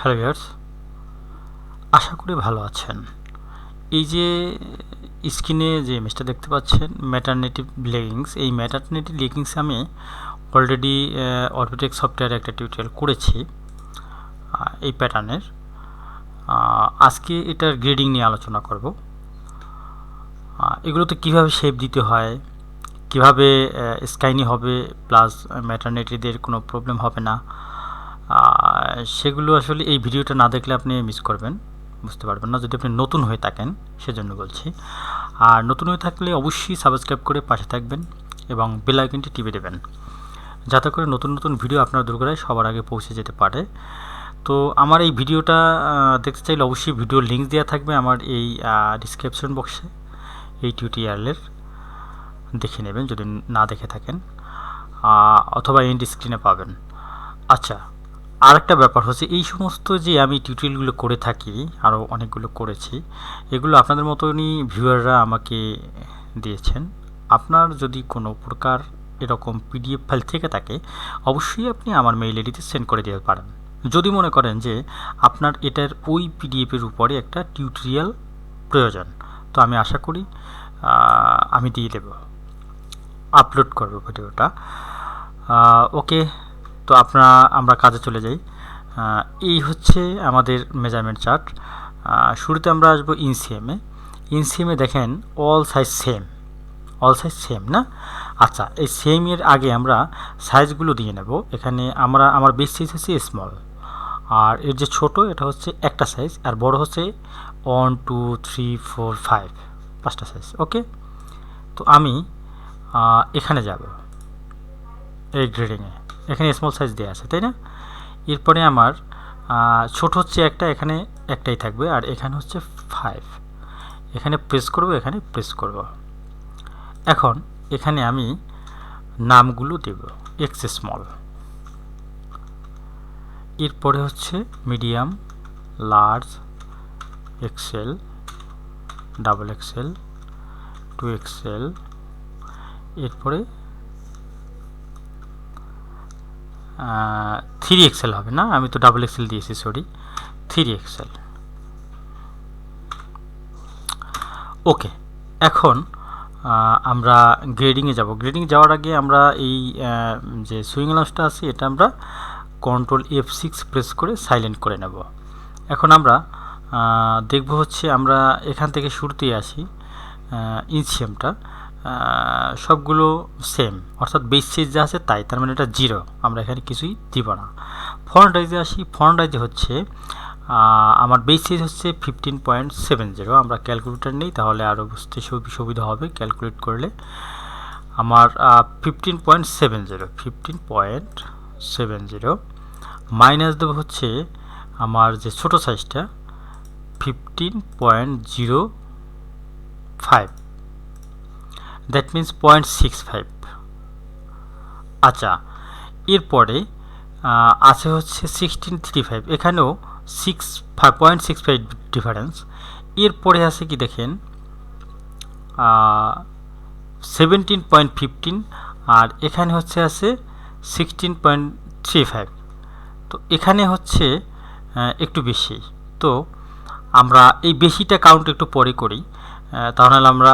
Hello viewers, আশা করি ভালো আছেন। এই যে স্ক্রিনে যে ইমেজটা দেখতে পাচ্ছেন ম্যাটারনিটি লেগিংস, এই ম্যাটারনিটি লেগিংস আমি অলরেডি অরবিটেক সফটওয়্যারে একটা টিউটোরিয়াল করেছি এই প্যাটার্নের। আজকে এটার গ্রেডিং নিয়ে আলোচনা করব। এগুলোতে কিভাবে শেপ দিতে হয়, কিভাবে স্কাইনি হবে, প্লাস ম্যাটারনিটিদের কোনো প্রবলেম হবে না, সেগুলো আসলে এই ভিডিওটা না দেখলে আপনি মিস করবেন, বুঝতে পারবেন না যদি আপনি নতুন হয়ে থাকেন, সেজন্য বলছি। আর নতুন হয়ে থাকলে অবশ্যই সাবস্ক্রাইব করে পাশে থাকবেন এবং বেল আইকনটি টিপে দেবেন, যাতে করে নতুন নতুন ভিডিও আপনার দোরগোড়ায় সবার আগে পৌঁছে যেতে পারে। তো আমার এই ভিডিওটা দেখতে চাইলে অবশ্যই ভিডিওর লিঙ্ক দেওয়া থাকবে আমার এই ডিসক্রিপশন বক্সে, এই টিউটোরিয়ালের দেখে নেবেন যদি না দেখে থাকেন, অথবা এন্ড স্ক্রিনে পাবেন। আচ্ছা, আরেকটা ব্যাপার হচ্ছে এই সমস্ত যে আমি টিউটোরিয়ালগুলো করে থাকি, আরও অনেকগুলো করেছি, এগুলো আপনাদের মতনই ভিউয়াররা আমাকে দিয়েছেন। আপনার যদি কোনো প্রকার এরকম পিডিএফ ফাইল থেকে থাকে, অবশ্যই আপনি আমার মেইল আইডিতে সেন্ড করে দিতে পারেন, যদি মনে করেন যে আপনার এটার ওই পিডিএফের উপরে একটা টিউটোরিয়াল প্রয়োজন। তো আমি আশা করি আমি দিয়ে দেব, আপলোড করব ভিডিওটা। ওকে, তো আমরা কাজে চলে যাই। এই হচ্ছে আমাদের মেজারমেন্ট চার্ট। শুরুতে আমরা আসবো ইনসিএমে। ইনসিএমে দেখেন অল সাইজ সেম না? আচ্ছা, এই সেমের আগে আমরা সাইজগুলো দিয়ে নেব। এখানে আমার বেস সাইজ হচ্ছে স্মল, আর এর যে ছোট এটা হচ্ছে একটা সাইজ, আর বড় হচ্ছে 1 2 3 4 5 5টা সাইজ। ওকে, তো আমি এখানে যাব, এই গ্রেডিংয়ে এখানে স্মল সাইজ দেওয়া আছে, তাই না? এরপরে আমার ছোট হচ্ছে একটা, এখানে একটাই থাকবে, আর এখানে হচ্ছে 5। এখানে প্রেস করব, এখানে প্রেস করব। এখন এখানে আমি নামগুলো দেব এক্স স্মল। এরপরে হচ্ছে medium, large, XL, double XL, 2 XL, এরপরে 3 এক্সেল হবে না, আমি তো ডাবল এক্সেল দিয়েছি, সরি, 3 এক্সেল। ওকে, এখন আমরা গ্রেডিংয়ে যাব। গ্রেডিং যাওয়ার আগে আমরা এই যে সুইং লাউন্সটা আছে এটা আমরা কন্ট্রোল F6 প্রেস করে সাইলেন্ট করে নেব। এখন আমরা দেখব হচ্ছে আমরা এখান থেকে শুরুতেই আসি। ইনসিএমটা সবগুলো সেম, অর্থাৎ বেস সাইজ যা আছে তাই, তার মানে এটা 0, আমরা এখানে কিছুই দিব না। ফন্ট সাইজে আসি। ফন্ট সাইজে হচ্ছে আমার বেস সাইজ হচ্ছে 15.70। আমরা ক্যালকুলেটর নেই, তাহলে আরও বুঝতে সুবিধা হবে ক্যালকুলেট করলে। আমার 15.70 মাইনাস দেবো হচ্ছে আমার যে ছোট সাইজটা 15.05, দ্যাট মিন্স 0.65। আচ্ছা, এরপরে আছে হচ্ছে 1635, এখানেও 0.65 ডিফারেন্স। এরপরে আছে কি দেখেন 17.15, আর এখানে হচ্ছে আছে 16.35। তো এখানে হচ্ছে একটু বেশি। তো আমরা এই বেশিটা কাউন্ট একটু পরে করি, তাহলে আমরা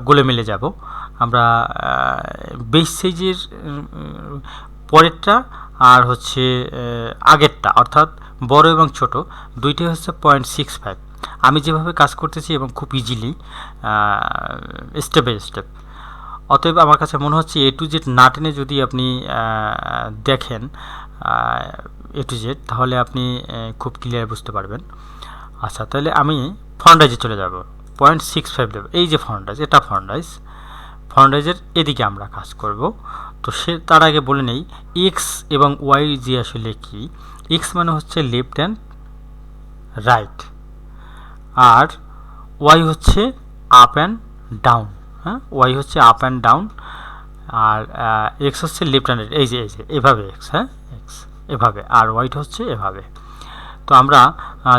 গোলে মিলে যাব। আমরা বেস সাইজের পরেরটা আর হচ্ছে আগেরটা, অর্থাৎ বড় এবং ছোট দুইটাই হচ্ছে 0.65। আমি যেভাবে কাজ করতেছি এবং খুব ইজিলি স্টেপ বাই স্টেপ, অতএব আমার কাছে মনে হচ্ছে A to Z না টেনে যদি আপনি দেখেন A to Z, তাহলে আপনি খুব ক্লিয়ার বুঝতে পারবেন। আচ্ছা, তাহলে আমি ফন্ট সাইজে চলে যাব, 0.65 দেব। এই যে ফন্ট সাইজ, এটা ফন্ট সাইজের এদিকে আমরা কাজ করব। তো তার আগে বলে নেই এক্স এবং ওয়াই যে আসলে কি। এক্স মানে হচ্ছে লেফট অ্যান্ড রাইট, আর ওয়াই হচ্ছে আপ অ্যান্ড ডাউন। হ্যাঁ, ওয়াই হচ্ছে আপ অ্যান্ড ডাউন, আর এক্স হচ্ছে লেফট অ্যান্ড রাইট। এই যে এভাবে এক্স, হ্যাঁ এক্স এভাবে, আর ওয়াইটা হচ্ছে এভাবে। তো আমরা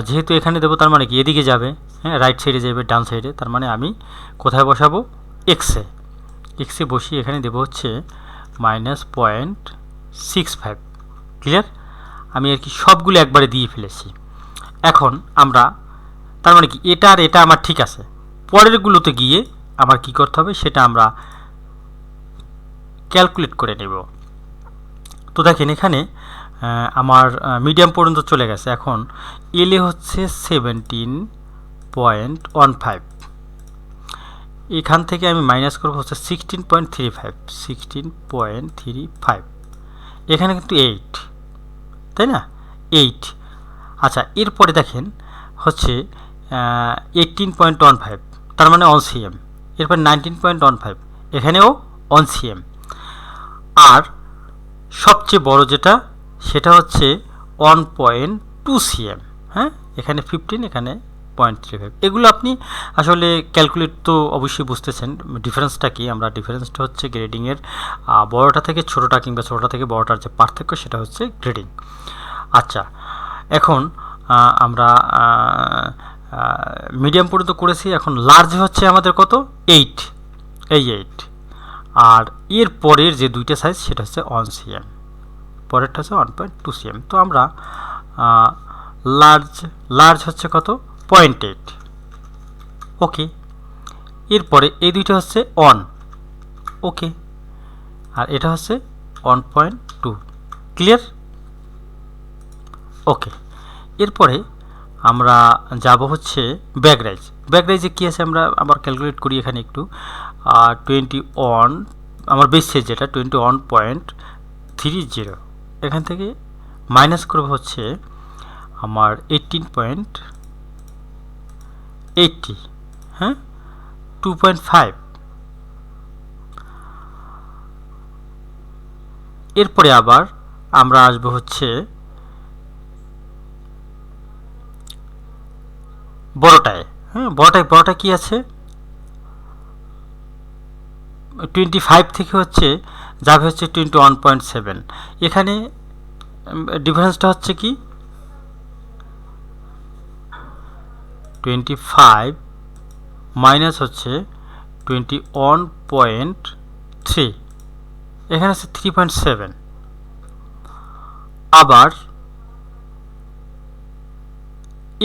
যেহেতু এখানে দেবো, তার মানে কি এদিকে যাবে, হ্যাঁ রাইট সাইডে যাবে, ডান সাইডে, তার মানে আমি কোথায় বসাবো? এক্সে বসিয়ে এখানে দেবো হচ্ছে -0.65। ক্লিয়ার? আমি আর কি সবগুলো একবারে দিয়ে ফেলেছি। এখন আমরা তার মানে কি এটা আর এটা আমার ঠিক আছে, পরেরগুলোতে গিয়ে আমার কি করতে হবে সেটা আমরা ক্যালকুলেট করে নেব। তো দেখেন এখানে আমার মিডিয়াম পর্যন্ত চলে গেছে। এখন এলে হচ্ছে 17.15, এখান থেকে আমি মাইনাস করবো হচ্ছে 16.35, এখানে কিন্তু 8, তাই না, 8। আচ্ছা, এরপরে দেখেন হচ্ছে 18.15, তার মানে অন সিএম। এরপর 19.15, এখানেও অন সিএম। আর সবচেয়ে বড় যেটা সেটা হচ্ছে 1.2 সিএম। হ্যাঁ, এখানে 15, এখানে 0.35। এগুলো আপনি আসলে ক্যালকুলেট তো অবশ্যই বুঝতেছেন ডিফারেন্সটা কি। আমরা ডিফারেন্সটা হচ্ছে গ্রেডিংয়ের বড়টা থেকে ছোটোটা কিংবা ছোটোটা থেকে বড়টার যে পার্থক্য সেটা হচ্ছে গ্রেডিং। আচ্ছা, এখন আমরা মিডিয়াম পর্যন্ত করেছি। এখন লার্জ হচ্ছে আমাদের কত, 8, এই 8। আর এর পরের যে দুইটা সাইজ সেটা হচ্ছে 1 সিএম, পরেরটা হচ্ছে 1.2 সিএম। তো আমরা লার্জ হচ্ছে কত, 0.8। ওকে, এরপরে এই দুইটা হচ্ছে 1, ওকে, আর এটা হচ্ছে 1.2, ক্লিয়ার, ওকে। এরপরে আমরা যাব হচ্ছে ব্যাকরাইজ। ব্যাকরাইজে কী আছে আমরা আবার ক্যালকুলেট করি এখানে একটু। 21, আমার বেস সাইজ যেটা 21.30, এখান থেকে মাইনাস করবো হচ্ছে আমার 18.80, হ্যাঁ, 2.5। এরপরে আবার আমরা আসবো হচ্ছে বড়টায়। হ্যাঁ, বড়টায় কি আছে, 25 থেকে হচ্ছে যাবে হচ্ছে 21.7। এখানে ডিফারেন্সটা হচ্ছে কি 25 মাইনাস হচ্ছে 21.3, এখানে হচ্ছে 3.7। আবার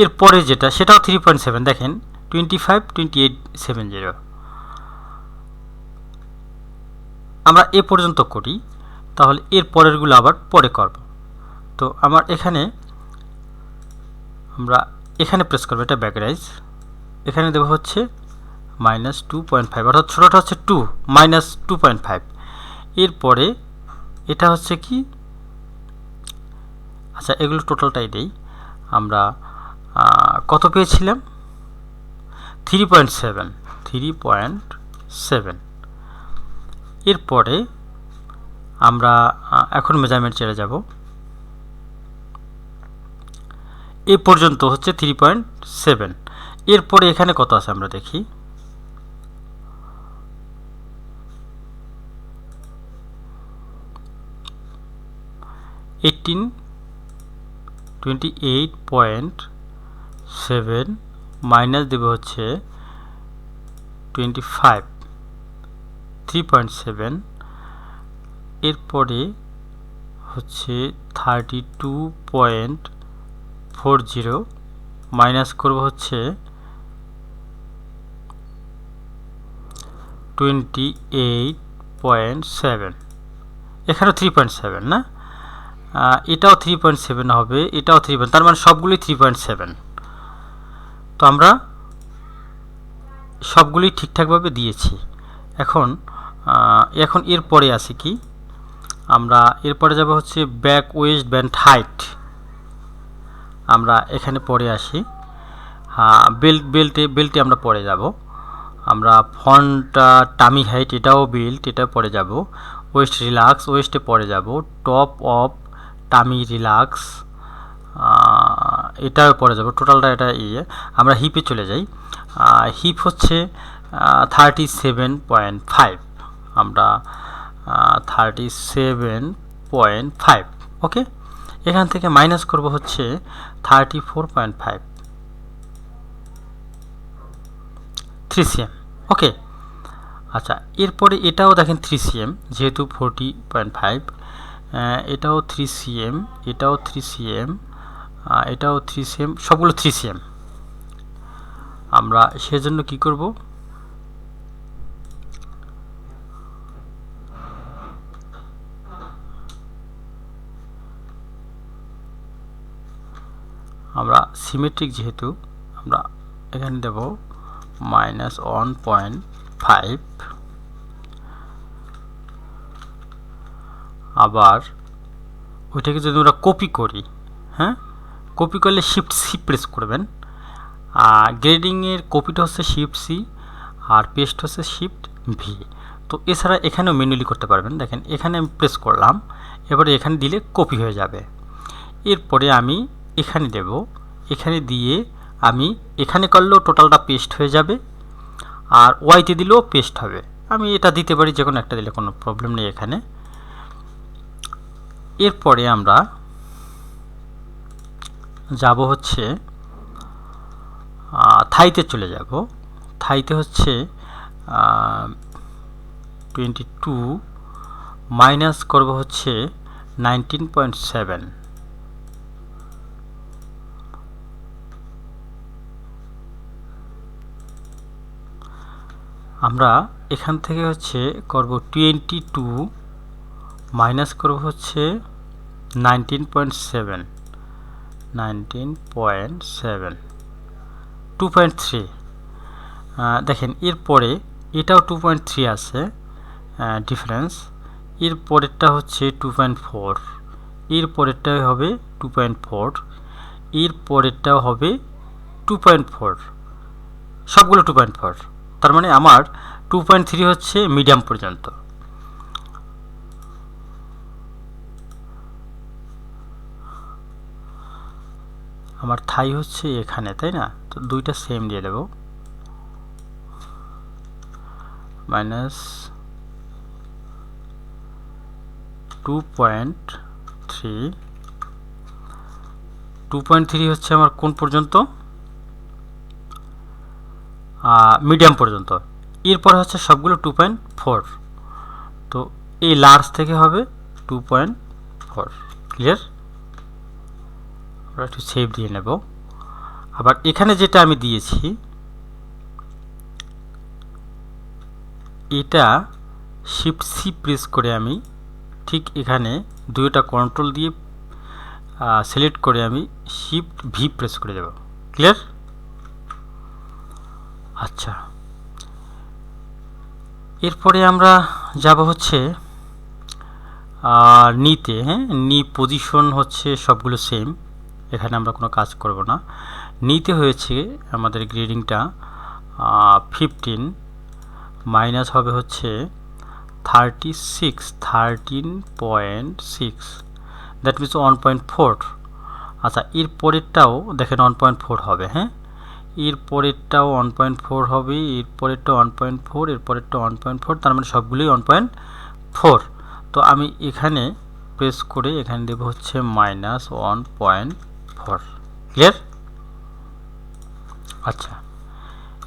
এরপরে যেটা সেটাও 3.7, দেখেন 25.2870। আমরা এ পর্যন্ত করি, তাহলে এর পরেরগুলো আবার পরে করব। তো আমার এখানে আমরা এখানে প্রেস করবো, এটা ব্যাকরাইজ, এখানে দেবো হচ্ছে -2.5, অর্থাৎ ছোটোটা হচ্ছে 2 -2.5। এরপরে এটা হচ্ছে কি, আচ্ছা এগুলো টোটালটাই দেই। আমরা কত পেয়েছিলাম, 3.7। এরপরে আমরা এখন মেজারমেন্ট ছেড়ে যাব, এ পর্যন্ত হচ্ছে 3.7। এরপরে এখানে কত আছে আমরা দেখি, 28.7 মাইনাস দেবে হচ্ছে 25, 3.7। এরপরে হচ্ছে 32.40 মাইনাস করব হচ্ছে 28.7, এখানেও 3.7 না, এটাও 3.7 হবে, এটাও 3, তার মানে সবগুলোই 3.7। তো আমরা সবগুলি ঠিকঠাকভাবে দিয়েছি। এখন এরপরে আছে কি, আমরা এরপরে যাব হচ্ছে ব্যাক ওয়েস্ট ব্যান্ড হাইট। আমরা এখানে পরে আসি, বেল্টে আমরা পরে যাব। আমরা ফ্রন্ট টামি হাইট, এটাও বেল্ট, এটা পরে যাব। ওয়েস্ট রিল্যাক্স, ওয়েস্টে পরে যাব। টপ অফ টামি রিল্যাক্স, এটাও পরে যাব। টোটালটা এটা আমরা হিপে চলে যাই। হিপ হচ্ছে 37.5, আমরা 37.5, ওকে। এখান থেকে মাইনাস করব হচ্ছে 34.5, 3 সিএম, ওকে। আচ্ছা, এরপরে এটাও দেখেন 3 সিএম, যেহেতু 40.5, এটাও 3 সিএম, এটাও 3 সিএম, এটাও 3 সেম, সবগুলো 3 সেম। আমরা সেজন্য কি করব, আমরা সিমেট্রিক যেহেতু আমরা এখানে দেব -1.5। আবার ওইটাকে যদি আমরা কপি করি, হ্যাঁ, কপি করলে শিফট সি প্রেস করবেন। গ্রেডিংয়ের কপিটা হচ্ছে শিফট সি আর পেস্ট হচ্ছে শিফট ভি। তো এছাড়া এখানেও ম্যানুয়ালি করতে পারবেন। দেখেন এখানে আমি প্রেস করলাম, এবারে এখানে দিলে কপি হয়ে যাবে। এরপরে আমি এখানে দেব, এখানে দিয়ে আমি এখানে করলেও টোটালটা পেস্ট হয়ে যাবে, আর ওয়াইতে দিলেও পেস্ট হবে। আমি এটা দিতে পারি, যে কোনো একটা দিলে কোনো প্রবলেম নেই এখানে। এরপরে আমরা যাব হচ্ছে থাইতে চলে যাব। থাইতে হচ্ছে 22 মাইনাস করব হচ্ছে 19.7। আমরা এখান থেকে হচ্ছে করব 22 মাইনাস করব হচ্ছে 19.7, 2.3। দেখেন এরপরে এটাও 2.3 আছে ডিফারেন্স। এর পরেরটা হচ্ছে 2.4, এর পরেরটাও হবে 2.4, এর পরেরটাও হবে 2.4, সবগুলো 2.4। তার মানে আমার 2.3 হচ্ছে মিডিয়াম পর্যন্ত। আমার থাই হচ্ছে এখানে, তাই না? তো দুইটা সেম দিয়ে দেব, -2.3। 2.3 হচ্ছে আমার কোন পর্যন্ত? মিডিয়াম পর্যন্ত। এরপর হচ্ছে সবগুলো 2.4। তো এই লার্জ থেকে হবে 2.4। ক্লিয়ার? আমরা একটু সেভ দিয়ে নেব। আবার এখানে যেটা আমি দিয়েছি এটা শিফট সি প্রেস করে আমি ঠিক এখানে দুইটা কন্ট্রোল দিয়ে সিলেক্ট করে আমি শিফট ভি প্রেস করে দেব। ক্লিয়ার? আচ্ছা, এরপরে আমরা যাব হচ্ছে নিতে। হ্যাঁ, নি পজিশন হচ্ছে সবগুলো সেম, এখানে আমরা কোনো কাজ করব না। নিতে হয়েছে আমাদের গ্রেডিংটা 15 মাইনাস হবে হচ্ছে 13.6, দ্যাট মিনস 1.4। আচ্ছা, এর পরেরটাও দেখেন 1.4 হবে। হ্যাঁ, এর পরেরটাও 1.4 হবে, এর পরেরটাও 1.4, এর পরেরটাও 1.4, তার মানে সবগুলোই 1.4। তো আমি এখানে প্রেস করে এখানে দেব হচ্ছে -1.4। ক্লিয়ার? আচ্ছা,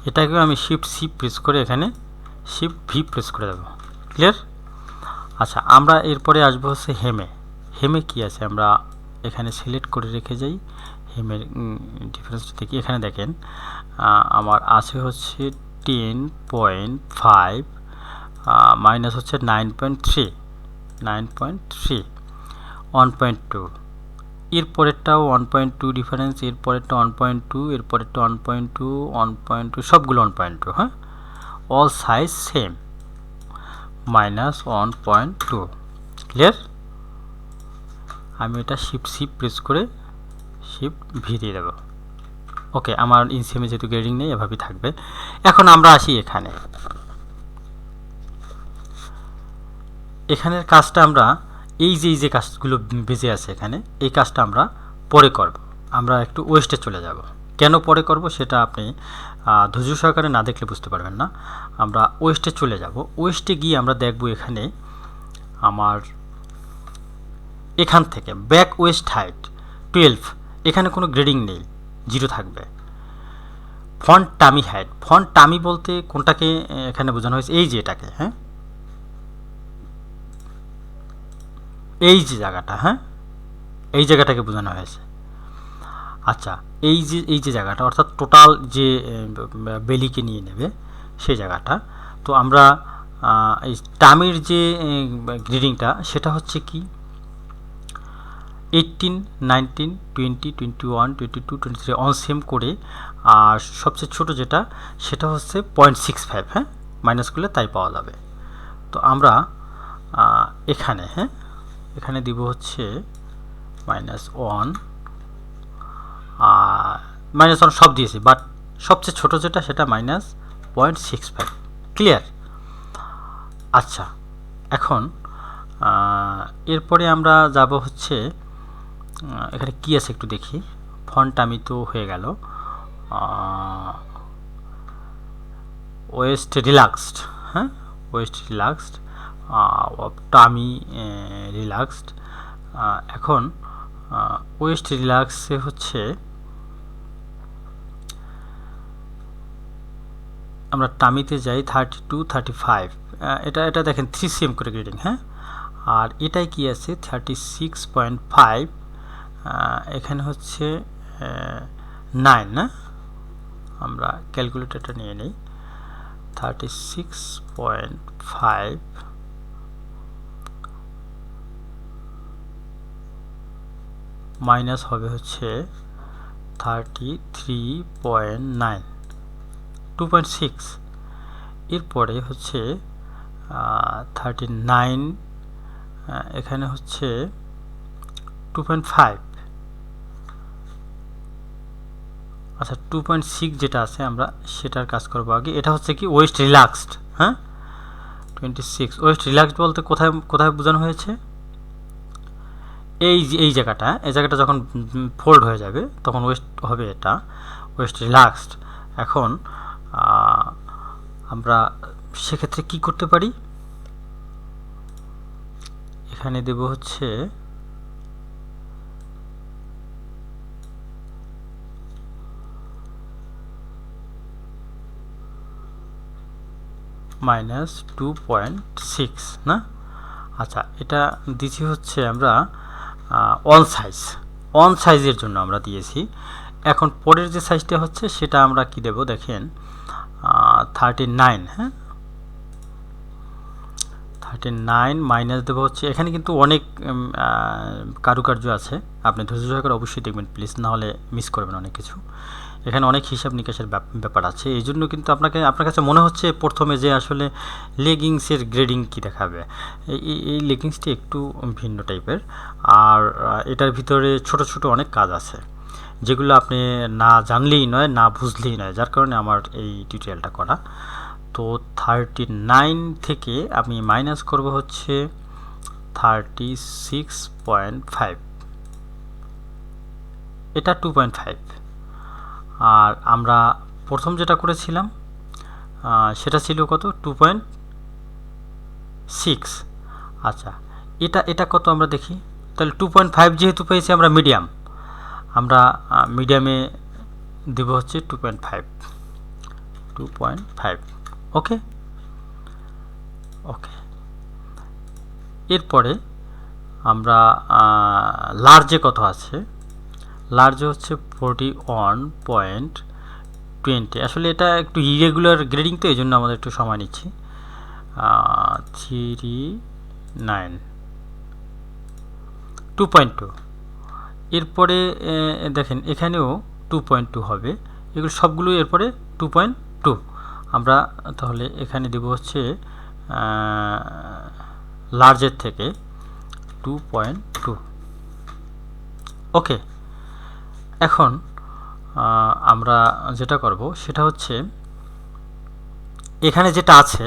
এটাকেও আমি শিফট সি প্রেস করে এখানে শিফট ভি প্রেস করে দেব। ক্লিয়ার? আচ্ছা, আমরা এরপরে আসবো হচ্ছে হেমে। হেমে কি আছে আমরা এখানে সিলেক্ট করে রেখে যাই। হেমের ডিফারেন্সটা দেখি, এখানে দেখেন আমার আছে হচ্ছে 10.5 মাইনাস হচ্ছে 9.3, 1.2। এর পরেরটাও 1.2 ডিফারেন্স, এর পরেরটা 1.2, এর পরেরটা 1.2, সবগুলো 1.2। হ্যাঁ, অল সাইজ সেম, -1.2। ক্লিয়ার? আমি এটা শিফট সি প্রেস করে শিফট ভি দিয়ে দেব। ওকে, আমার ইনসিএমে যেহেতু গ্রেডিং নেই এভাবেই থাকবে। এখন আমরা আসি এখানে। এখানের কাজটা আমরা এই যে কাজগুলো বেজে আছে এখানে, এই কাজটা আমরা পরে করব। আমরা একটু ওয়েস্টে চলে যাব। কেন পরে করব সেটা আপনি ধৈর্য সহকারে না দেখলে বুঝতে পারবেন না। আমরা ওয়েস্টে চলে যাব। ওয়েস্টে গিয়ে আমরা দেখব এখানে আমার এখান থেকে ব্যাক ওয়েস্ট হাইট 12, এখানে কোনো গ্রেডিং নেই, 0 থাকবে। ফন্ট টামি হাইট, ফন্ট টামি বলতে কোনটাকে এখানে বোঝানো হয়েছে? এই যে এটাকে, হ্যাঁ, এই যে জায়গাটা, হ্যাঁ, এই জায়গাটাকে বোঝানো হয়েছে। আচ্ছা, এই যে জায়গাটা অর্থাৎ টোটাল যে বেলিকে নিয়ে নেবে সেই জায়গাটা, তো আমরা এই টার্মের যে গ্রেডিংটা সেটা হচ্ছে কি 18, 19, 20, 21, 22, 23 অন সেম করে, আর সবচেয়ে ছোট যেটা সেটা হচ্ছে 0.65, হ্যাঁ, মাইনাস করলে তাই পাওয়া যাবে। তো আমরা এখানে, হ্যাঁ, এখানে দিব হচ্ছে -1, -1 সব দিয়েছি, বাট সবচেয়ে ছোট যেটা সেটা -0.65। ক্লিয়ার? আচ্ছা, এখন এরপরে আমরা যাব হচ্ছে এখানে কি আছে একটু দেখি। ফন্ট আমি তো হয়ে গেল ওয়েস্ট রিল্যাক্সড, হ্যাঁ, ওয়েস্ট রিল্যাক্সড, টামি রিল্যাক্সড। এখন ওয়েস্ট রিল্যাক্সে হচ্ছে আমরা টামিতে যাই 32, 35, এটা দেখেন 3 cm করে গ্রেডিং, হ্যাঁ, আর এটাই কি আছে 36.5, এখানে হচ্ছে 9 না, আমরা ক্যালকুলেটরটা নিয়ে নিই। 36.5 মাইনাস হবে হচ্ছে 33.9, 2.6। এরপরে হচ্ছে 39, এখানে হচ্ছে 2.5। আচ্ছা, 2.6 যেটা আছে আমরা সেটার কাজ করবো আগে। এটা হচ্ছে কি ওয়েস্ট রিল্যাক্সড, হ্যাঁ, 26। ওয়েস্ট রিল্যাক্সড বলতে কোথায় কোথায় বোঝানো হয়েছে? এই জায়গাটা, এই জায়গাটা যখন ফোল্ড হয়ে যাবে তখন ওয়েস্ট হবে, এটা ওয়েস্ট রিল্যাক্সড। এখন আমরা সেক্ষেত্রে কি করতে পারি, এখানে দেব হচ্ছে -2.6 না। আচ্ছা, এটা দিচ্ছি হচ্ছে আমরা অন সাইজের জন্য আমরা দিয়েছি। এখন পরের যে সাইজটা হচ্ছে সেটা আমরা কি দেব দেখেন 39, হ্যাঁ, 39 মাইনাস দেবো হচ্ছে, এখানে কিন্তু অনেক কারুকার্য আছে, আপনি ধৈর্য সহকারে অবশ্যই দেখবেন প্লিজ, নাহলে মিস করবেন অনেক কিছু। এখানে অনেক হিসাব নিকাশের ব্যাপার আছে, এই জন্য কিন্তু আপনার কাছে মনে হচ্ছে প্রথমে যে আসলে লেগিংসের গ্রেডিং কি দেখাবে। এই লেগিংসটি একটু ভিন্ন টাইপের, আর এটার ভিতরে ছোট ছোট অনেক কাজ আছে যেগুলো আপনি না জানলেই নয়, না বুঝলেই নয়, যার কারণে আমার এই টিউটোরিয়ালটা করা। তো 39 থেকে আমি মাইনাস করব হচ্ছে 36.5, এটা 2.5। আর আমরা প্রথম যেটা করেছিলাম সেটা ছিল কত 2.6। আচ্ছা, এটা কত আমরা দেখি, তাহলে 2.5 যেহেতু পেয়েছি আমরা মিডিয়ামে দেব হচ্ছে 2.5। ওকে ওকে, এরপরে আমরা লার্জে কত আছে, লার্জে হচ্ছে 41.20। আসলে এটা একটু ইরেগুলার গ্রেডিং, তো এই জন্য আমাদের একটু সময় নিচ্ছি। 39, 2.2। এরপরে দেখেন এখানেও 2.2 হবে, এগুলো সবগুলো এরপরে 2.2। আমরা তাহলে এখানে দেব হচ্ছে লার্জের থেকে 2.2। ওকে, এখন আমরা যেটা করব সেটা হচ্ছে এখানে যেটা আছে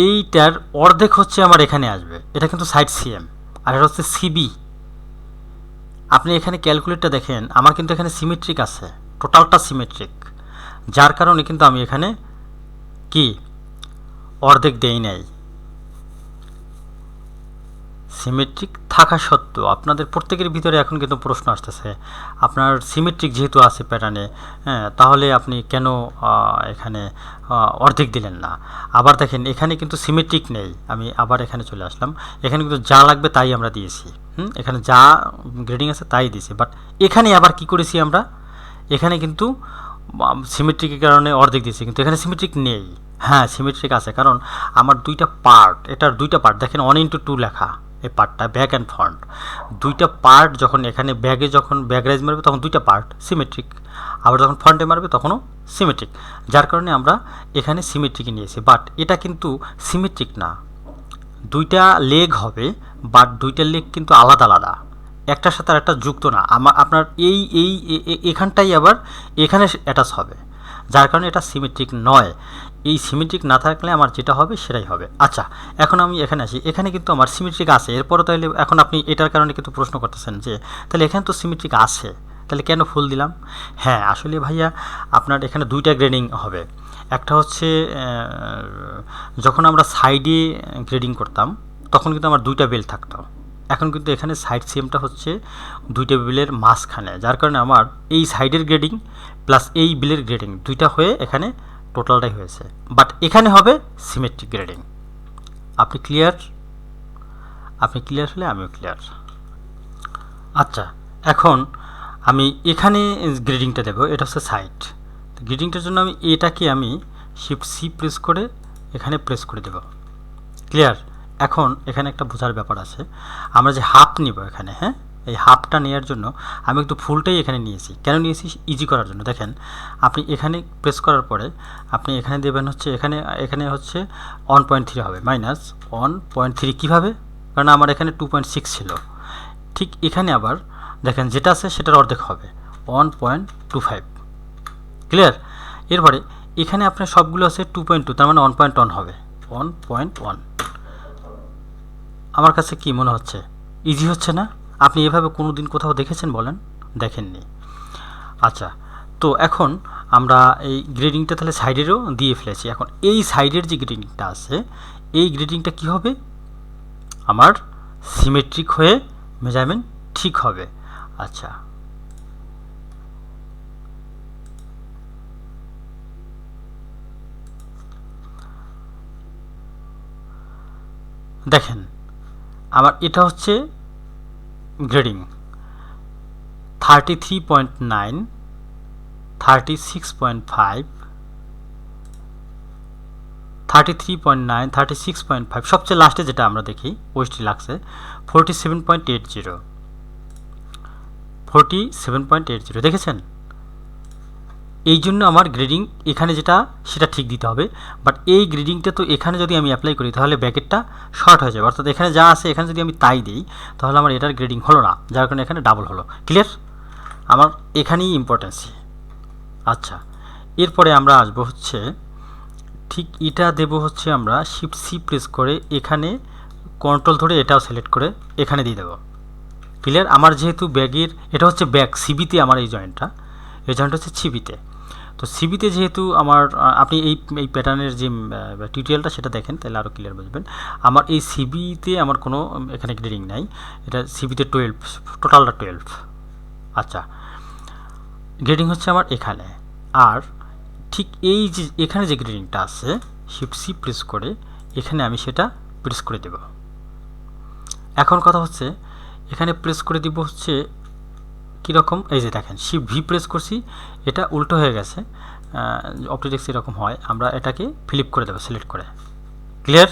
এইটার অর্ধেক হচ্ছে আমার এখানে আসবে, এটা কিন্তু সাইড সিএম, আর এটা হচ্ছে সিবি। আপনি এখানে ক্যালকুলেটটা দেখেন, আমার কিন্তু এখানে সিমেট্রিক আছে, টোটালটা সিমেট্রিক, যার কারণে কিন্তু আমি এখানে কি অর্ধেক দেই নাই, সিমেট্রিক থাকা সত্ত্বেও আপনাদের প্রত্যেকের ভিতরে এখন কিন্তু প্রশ্ন আসতেছে, আপনার সিমেট্রিক যেহেতু আছে প্যাটার্নে, হ্যাঁ, তাহলে আপনি কেন এখানে অর্ধেক দিলেন না? আবার দেখেন এখানে কিন্তু সিমেট্রিক নেই, আমি আবার এখানে চলে আসলাম, এখানে কিন্তু যা লাগবে তাই আমরা দিয়েছি, এখানে যা গ্রেডিং আছে তাই দিয়েছি, বাট এখানে আবার কি করেছি আমরা, এখানে কিন্তু সিমেট্রিকের কারণে অর্ধেক দিয়েছি, কিন্তু এখানে সিমেট্রিক নেই। হ্যাঁ, সিমেট্রিক আছে, কারণ আমার দুইটা পার্ট, এটার দুইটা পার্ট দেখেন 1:2 লেখা, এই পার্টটা ব্যাক অ্যান্ড ফ্রন্ট, দুইটা পার্ট যখন এখানে ব্যাগে যখন ব্যাক রাইজ মারবে তখন দুইটা পার্ট সিমেট্রিক, আবার যখন ফ্রন্টে মারবে তখনও সিমেট্রিক, যার কারণে আমরা এখানে সিমেট্রিক নিয়েছি। বাট এটা কিন্তু সিমেট্রিক না, দুইটা লেগ হবে, বাট দুইটা লেগ কিন্তু আলাদা আলাদা, একটার সাথে আর একটা যুক্ত না। আপনার এই এই এখানটাই আবার এখানে অ্যাটাচ হবে, যার কারণে এটা সিমেট্রিক নয়। এই সিমেট্রিক না থাকলে আমার যেটা হবে সেটাই হবে। আচ্ছা, এখন আমি এখানে আসি, এখানে কিন্তু আমার সিমেট্রিক আছে, এরপরও তাহলে এখন আপনি এটার কারণে কিন্তু প্রশ্ন করতেছেন যে তাহলে এখানে তো সিমেট্রিক আছে, তাহলে কেন ফুল দিলাম? হ্যাঁ, আসলে ভাইয়া আপনার এখানে দুইটা গ্রেডিং হবে, একটা হচ্ছে যখন আমরা সাইডে গ্রেডিং করতাম তখন কিন্তু আমার দুইটা বেল থাকতো, এখন কিন্তু এখানে সাইড সিএমটা হচ্ছে দুইটা বিলের মাঝখানে, যার কারণে আমার এই সাইডের গ্রেডিং প্লাস এই বিলের গ্রেডিং দুইটা হয়ে এখানে টোটালটাই হয়েছে, বাট এখানে হবে সিমেট্রিক গ্রেডিং। আপনি ক্লিয়ার? আপনি ক্লিয়ার হলে আমিও ক্লিয়ার। আচ্ছা, এখন আমি এখানে গ্রেডিংটা দেবো, এটা হচ্ছে সাইড, গ্রেডিংটার জন্য আমি এটাকে আমি শিফট সি প্রেস করে এখানে প্রেস করে দেব। ক্লিয়ার? এখন এখানে একটা বোঝার ব্যাপার আছে, আমরা যে হাফ নিব এখানে, হ্যাঁ, এই হাফটা নেওয়ার জন্য আমি একটু ফুলটাই এখানে নিয়েছি। কেন নিয়েছি? ইজি করার জন্য। দেখেন আপনি এখানে প্রেস করার পরে আপনি এখানে দেবেন হচ্ছে এখানে হচ্ছে 1.3 হবে, মাইনাস 1.3 কীভাবে? কারণ আমার এখানে 2.6 ছিল, ঠিক এখানে আবার দেখেন যেটা আছে সেটার অর্ধেক হবে 1.25। ক্লিয়ার? এরপরে এখানে আপনার সবগুলো আছে 2.2, তার মানে 1.1 হবে 1.1। আমার কাছে কি মনে হচ্ছে? ইজি হচ্ছে না? আপনি এভাবে কোনো দিন কোথাও দেখেছেন বলেন? দেখেননি। আচ্ছা, তো এখন আমরা এই গ্রেডিংটা তাহলে সাইডেরও দিয়ে ফেলেছি। এখন এই সাইডের যে গ্রেডিংটা আছে এই গ্রেডিংটা কি হবে? আমার সিমেট্রিক হয়ে মেজারমেন্ট ঠিক হবে। আচ্ছা, দেখেন আমার এটা হচ্ছে গ্রেডিং 33.9, 36.5, 33.9, 36.5, সবচেয়ে লাস্টে যেটা আমরা দেখি ওয়েস্টটি লাগছে 47.80, 47.80 দেখেছেন? এই জন্য আমার গ্রেডিং এখানে যেটা সেটা ঠিক দিতে হবে, বাট এই গ্রেডিংটা তো এখানে যদি আমি অ্যাপ্লাই করি তাহলে ব্যাকেটটা শর্ট হয়ে যাবে, অর্থাৎ এখানে যা আছে এখানে যদি আমি তাই দিই তাহলে আমার এটার গ্রেডিং হলো না, যার কারণে এখানে ডাবল হলো। ক্লিয়ার? আমার এখানেই ইম্পর্টেন্সি। আচ্ছা, এরপরে আমরা আসবো হচ্ছে ঠিক এটা দেব হচ্ছে আমরা শিফট সি প্রেস করে এখানে কন্ট্রোল ধরে এটাও সিলেক্ট করে এখানে দিয়ে দেবো। ক্লিয়ার? আমার যেহেতু ব্যাগের এটা হচ্ছে ব্যাগ সিবিতে, আমার এই জয়েন্টটা হচ্ছে সিবিতে, তো সিবিতে যেহেতু আমার আপনি এই প্যাটার্নের যে টিউটোরিয়ালটা সেটা দেখেন তাহলে আরও ক্লিয়ার বুঝবেন। আমার এই সিবিতে আমার কোনো এখানে গ্রেডিং নাই, এটা সিবিতে 12, টোটালটা 12। আচ্ছা, গ্রেডিং হচ্ছে আমার এখানে, আর ঠিক এই যে এখানে যে গ্রেডিংটা আছে শিফট সি প্রেস করে এখানে আমি সেটা প্রেস করে দেব। এখন কথা হচ্ছে এখানে প্রেস করে দিব হচ্ছে কীরকম, এই যে দেখেন শিফট ভি প্রেস করছি, এটা উল্টো হয়ে গেছে, অপটিক্স এরকম হয়, আমরা এটাকে ফ্লিপ করে দেবো সিলেক্ট করে। ক্লিয়ার?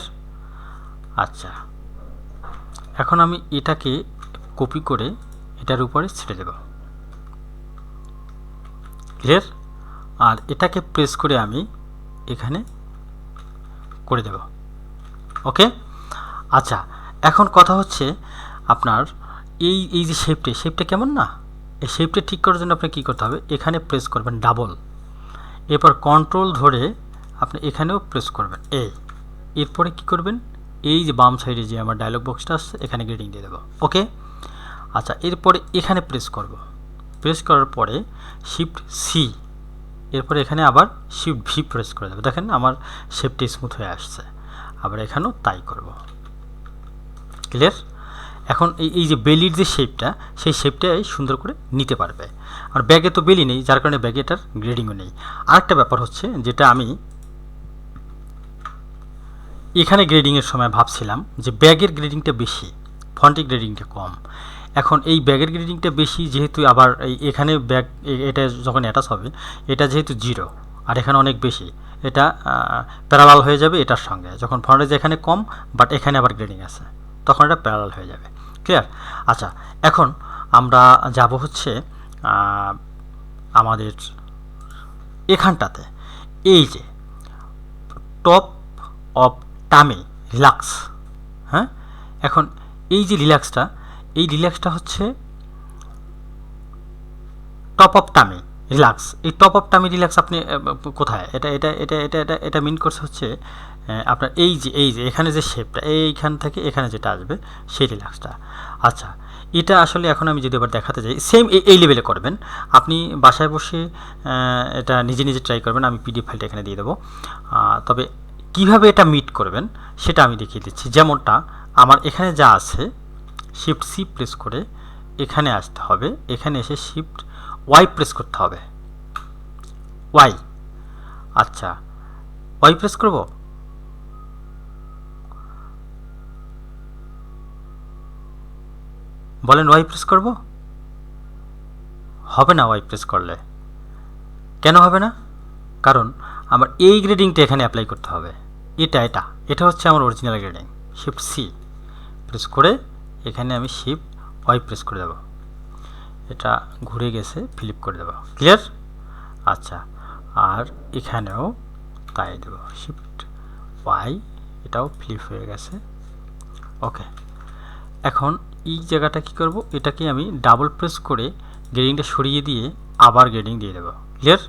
আচ্ছা, এখন আমি এটাকে কপি করে এটার উপরে ছেড়ে দেব। ক্লিয়ার? আর এটাকে প্রেস করে আমি এখানে করে দেব। ওকে? আচ্ছা, এখন কথা হচ্ছে আপনার এই যে শেপটা কেমন না, এই শেপটা ঠিক করার জন্য আপনি কী করতে হবে, এখানে প্রেস করবেন ডাবল, এরপর কন্ট্রোল ধরে আপনি এখানেও প্রেস করবেন এরপরে কি করবেন, এই যে বাম সাইডে যে আমার ডায়লগ বক্সটা আসছে এখানে গ্রেডিং দিয়ে দেবো। ওকে? আচ্ছা, এরপরে এখানে প্রেস করব, প্রেস করার পরে শিফট সি, এরপরে এখানে আবার শিফট ভি প্রেস করে দেবো। দেখেন আমার শেপটা স্মুথ হয়ে আসছে, আবার এখানেও তাই করব। ক্লিয়ার? এখন এই যে বেলির যে শেপটা, সেই শেপটাই সুন্দর করে নিতে পারবে। আর ব্যাগে তো বেলি নেই, যার কারণে ব্যাগে এটার গ্রেডিংও নেই। আরেকটা ব্যাপার হচ্ছে, যেটা আমি এখানে গ্রেডিংয়ের সময় ভাবছিলাম যে ব্যাগের গ্রেডিংটা বেশি, ফন্টের গ্রেডিংটা কম। এখন এই ব্যাগের গ্রেডিংটা বেশি যেহেতু, আবার এখানে ব্যাগ এটা যখন অ্যাটাচ হবে, এটা যেহেতু 0 আর এখানে অনেক বেশি, এটা প্যারালাল হয়ে যাবে এটার সঙ্গে। যখন ফন্টেজ এখানে কম বাট এখানে আবার গ্রেডিং আছে, তখন এটা প্যারালাল হয়ে যাবে। ক্লিয়ার? আচ্ছা, এখন আমরা যাব হচ্ছে আমাদের এখানটাতে, এই যে টপ অফ টামে রিল্যাক্স। হ্যাঁ, এখন এই যে রিল্যাক্সটা হচ্ছে টপ অফ টামে রিল্যাক্স। এই টপ অফ টামে রিল্যাক্স আপনি কোথায়? এটা মিন করছে হচ্ছে আপনার এই যে এখানে যে শেপটা, এইখান থেকে এখানে যেটা আসবে সেই রিল্যাক্সটা। আচ্ছা, এটা আসলে এখন আমি যদি আবার দেখাতে যাই, সেম এই লেভেলে করবেন আপনি। বাসায় বসে এটা নিজে ট্রাই করবেন। আমি পিডিএফ ফাইলটা এখানে দিয়ে দেবো। তবে কিভাবে এটা মিট করবেন সেটা আমি দেখিয়ে দিচ্ছি। যেমনটা আমার এখানে যা আছে, শিফট সি প্রেস করে এখানে আসতে হবে, এখানে এসে শিফট ওয়াই প্রেস করতে হবে। ওয়াই, আচ্ছা ওয়াই প্রেস করব। বলেন ওয়াই প্রেস করব? হবে না ওয়াই প্রেস করলে। কেন হবে না? কারণ আমার এই গ্রেডিংটা এখানে অ্যাপ্লাই করতে হবে। এটা হচ্ছে আমার original grading. Shift C press করে এখানে আমি শিফট ওয়াই প্রেস করে দেব। এটা ঘুরে গেছে, ফ্লিপ করে দেব। ক্লিয়ার? আচ্ছা, আর এখানেও তাই দেব, শিফট ওয়াই, এটাও ফ্লিপ হয়ে গেছে। ওকে, এখন এই জায়গাটা কি করব, এটাকে আমি ডাবল প্রেস করে গ্রেডিংটা সরিয়ে দিয়ে আবার গ্রেডিং দিয়ে দেব। ক্লিয়ার?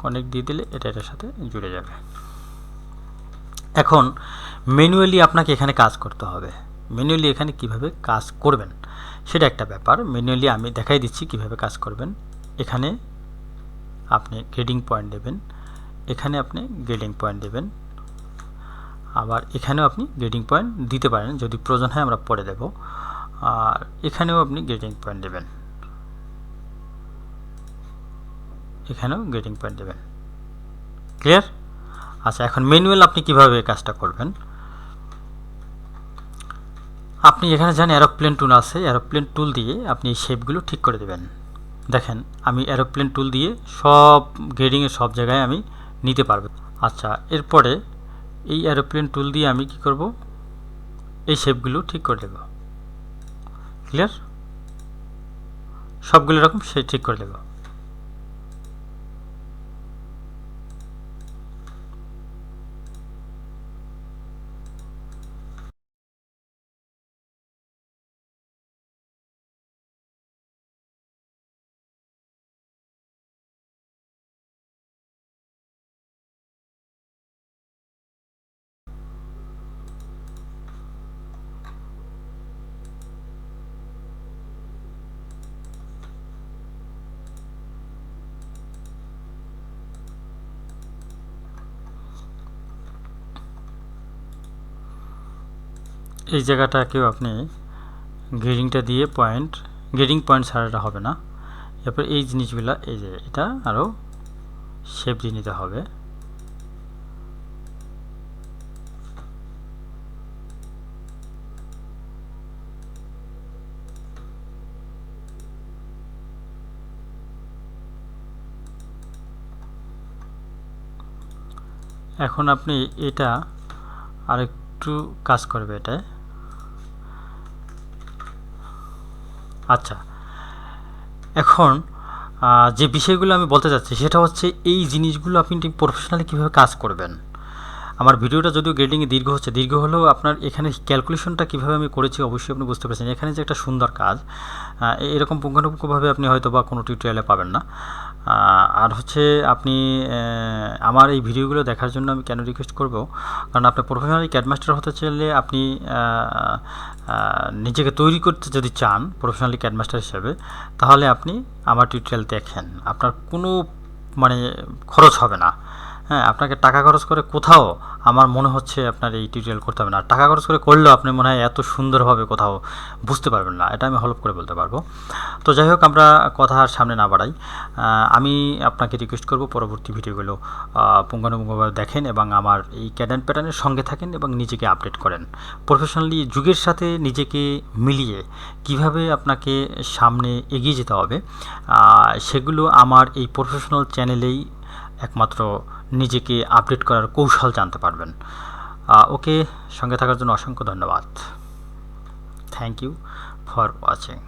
কানেক্ট দিয়ে দিলে এটা এটার সাথে জুড়ে যাবে। এখন ম্যানুয়ালি আপনাকে এখানে কাজ করতে হবে। ম্যানুয়ালি এখানে কিভাবে কাজ করবেন সেটা একটা ব্যাপার। ম্যানুয়ালি আমি দেখাই দিচ্ছি কিভাবে কাজ করবেন। এখানে আপনি গ্রেডিং পয়েন্ট দেবেন, এখানে আপনি গ্রেডিং পয়েন্ট দেবেন, আবার এখানেও আপনি গ্রেডিং পয়েন্ট দিতে পারেন, যদি প্রয়োজন হয় আমরা পরে দেব। আর এখানেও আপনি গ্রেডিং পয়েন্ট দেবেন, এখানেও গ্রেডিং পয়েন্ট দেবেন। ক্লিয়ার? আচ্ছা, এখন ম্যানুয়াল আপনি কিভাবে কাজটা করবেন। আপনি এখানে জানেন এরোপ্লেন টুল আছে, এরোপ্লেন টুল দিয়ে আপনি এই শেপগুলো ঠিক করে দেবেন। দেখেন আমি এরোপ্লেন টুল দিয়ে সব গ্রেডিংয়ের সব জায়গায় আমি নিতে পারবো। আচ্ছা, এরপরে এই এরোপ্লেন টুল দিয়ে আমি কি করব, এই শেপগুলো ঠিক করে দেব। ক্লিয়ার? সবগুলো এরকম সে ঠিক করে দেব। এই জায়গাটাকেও আপনি গ্রেডিংটা দিয়ে গ্রেডিং পয়েন্ট ছাড়াটা হবে না। এরপর এই জিনিসগুলো, এই যে এটা আরও শেপ দিয়ে নিতে হবে। এখন আপনি এটা আরেকটু কাজ করবে এটায়। আচ্ছা, এখন যে বিষয়গুলো আমি বলতে চাচ্ছি সেটা হচ্ছে এই জিনিসগুলো আপনি প্রফেশনালি কীভাবে কাজ করবেন। আমার ভিডিওটা যদিও গ্রেডিংয়ে দীর্ঘ হলেও আপনার এখানে ক্যালকুলেশনটা কীভাবে আমি করেছি অবশ্যই আপনি বুঝতে পারছেন। এখানে যে একটা সুন্দর কাজ, এরকম পুঙ্খানুপুঙ্খভাবে আপনি হয়তো বা কোনো টিউটোরিয়ালে পাবেন না। আর হচ্ছে আপনি আমার এই ভিডিওগুলো দেখার জন্য আমি কেন রিকোয়েস্ট করব, কারণ আপনি প্রফেশনালি ক্যাডমাস্টার হতে চাইলে, আপনি নিজেকে তৈরি করতে যদি চান প্রফেশনালি ক্যাডমাস্টার হিসেবে, তাহলে আপনি আমার টিউটোরিয়াল দেখেন, আপনার কোনো খরচ হবে না। হ্যাঁ, আপনাকে টাকা খরচ করে কোথাও আমার মনে হচ্ছে আপনার এই টিউটোরিয়াল করতে হবে না। টাকা খরচ করে করলেও আপনি মনে হয় এত সুন্দরভাবে কোথাও বুঝতে পারবেন না, এটা আমি হলফ করে বলতে পারবো। তো যাই হোক, আমরা কথা আর সামনে না বাড়াই। আমি আপনাকে রিকোয়েস্ট করব পরবর্তী ভিডিওগুলো পুঙ্খানুপুঙ্খভাবে দেখেন এবং আমার এই ক্যাডেন প্যাটার্নের সঙ্গে থাকেন এবং নিজেকে আপডেট করেন। প্রফেশনালি যুগের সাথে নিজেকে মিলিয়ে কিভাবে আপনাকে সামনে এগিয়ে যেতে হবে, সেগুলো আমার এই প্রফেশনাল চ্যানেলেই একমাত্র নিজেকে আপডেট করার কৌশল জানতে পারবেন। ওকে, সঙ্গে থাকার জন্য অসংখ্য ধন্যবাদ। Thank you for watching.